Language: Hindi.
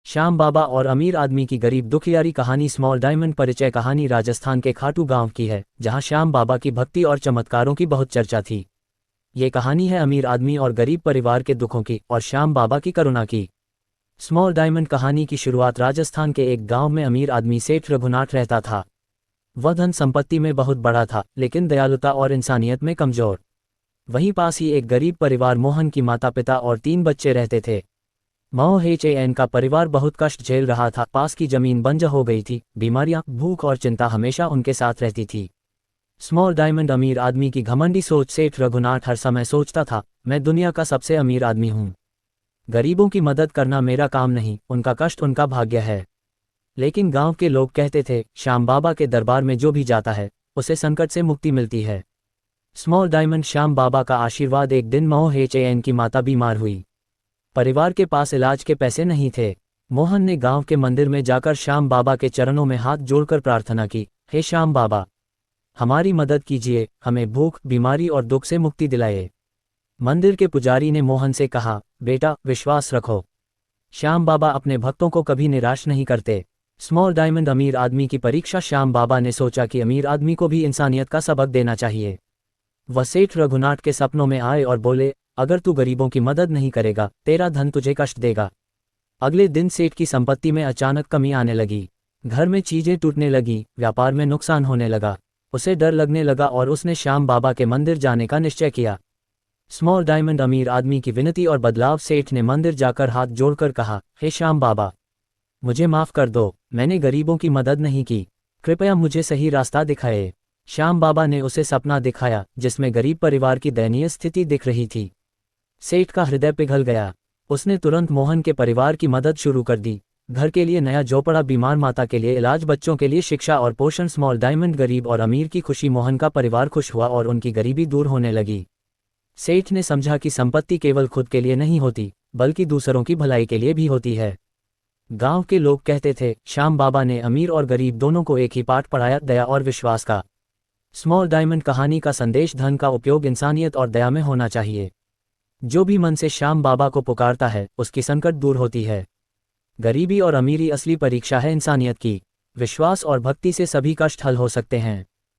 श्याम बाबा और अमीर आदमी की गरीब दुखियारी कहानी। स्मॉल डायमंड परिचय कहानी राजस्थान के खाटू गांव की है, जहां श्याम बाबा की भक्ति और चमत्कारों की बहुत चर्चा थी। ये कहानी है अमीर आदमी और गरीब परिवार के दुखों की और श्याम बाबा की करुणा की। स्मॉल डायमंड कहानी की शुरुआत राजस्थान के एक गांव में अमीर आदमी सेठ रघुनाथ रहता था। वह धन संपत्ति में बहुत बड़ा था, लेकिन दयालुता और इंसानियत में कमजोर। वहीं पास ही एक गरीब परिवार मोहन की माता पिता और 3 बच्चे रहते थे। मोहन का परिवार बहुत कष्ट झेल रहा था। पास की जमीन बंजर हो गई थी, बीमारियां, भूख और चिंता हमेशा उनके साथ रहती थी। स्मॉल डायमंड अमीर आदमी की घमंडी सोच। सेठ रघुनाथ हर समय सोचता था, मैं दुनिया का सबसे अमीर आदमी हूँ। गरीबों की मदद करना मेरा काम नहीं, उनका कष्ट उनका भाग्य है। लेकिन गांव के लोग कहते थे, श्याम बाबा के दरबार में जो भी जाता है उसे संकट से मुक्ति मिलती है। स्मॉल डायमंड श्याम बाबा का आशीर्वाद। एक दिन मोहन की माता बीमार हुई। परिवार के पास इलाज के पैसे नहीं थे। मोहन ने गांव के मंदिर में जाकर श्याम बाबा के चरणों में हाथ जोड़कर प्रार्थना की, हे श्याम बाबा, हमारी मदद कीजिए, हमें भूख, बीमारी और दुख से मुक्ति दिलाए। मंदिर के पुजारी ने मोहन से कहा, बेटा विश्वास रखो, श्याम बाबा अपने भक्तों को कभी निराश नहीं करते। स्मॉल डायमंड अमीर आदमी की परीक्षा। श्याम बाबा ने सोचा कि अमीर आदमी को भी इंसानियत का सबक देना चाहिए। वह सेठ रघुनाथ के सपनों में आए और बोले, अगर तू गरीबों की मदद नहीं करेगा, तेरा धन तुझे कष्ट देगा। अगले दिन सेठ की संपत्ति में अचानक कमी आने लगी। घर में चीजें टूटने लगी, व्यापार में नुकसान होने लगा। उसे डर लगने लगा और उसने श्याम बाबा के मंदिर जाने का निश्चय किया। स्मॉल डायमंड अमीर आदमी की विनती और बदलाव। सेठ ने मंदिर जाकर हाथ जोड़कर कहा, हे श्याम बाबा, मुझे माफ कर दो, मैंने गरीबों की मदद नहीं की, कृपया मुझे सही रास्ता दिखाए। श्याम बाबा ने उसे सपना दिखाया जिसमें गरीब परिवार की दयनीय स्थिति दिख रही थी। सेठ का हृदय पिघल गया। उसने तुरंत मोहन के परिवार की मदद शुरू कर दी। घर के लिए नया झोपड़ा, बीमार माता के लिए इलाज, बच्चों के लिए शिक्षा और पोषण। स्मॉल डायमंड गरीब और अमीर की खुशी। मोहन का परिवार खुश हुआ और उनकी गरीबी दूर होने लगी। सेठ ने समझा कि संपत्ति केवल खुद के लिए नहीं होती, बल्कि दूसरों की भलाई के लिए भी होती है। गांव के लोग कहते थे, श्याम बाबा ने अमीर और गरीब दोनों को एक ही पाठ पढ़ाया, दया और विश्वास का। स्मॉल डायमंड कहानी का संदेश, धन का उपयोग इंसानियत और दया में होना चाहिए। जो भी मन से श्याम बाबा को पुकारता है, उसकी संकट दूर होती है। गरीबी और अमीरी असली परीक्षा है इंसानियत की। विश्वास और भक्ति से सभी कष्ट हल हो सकते हैं।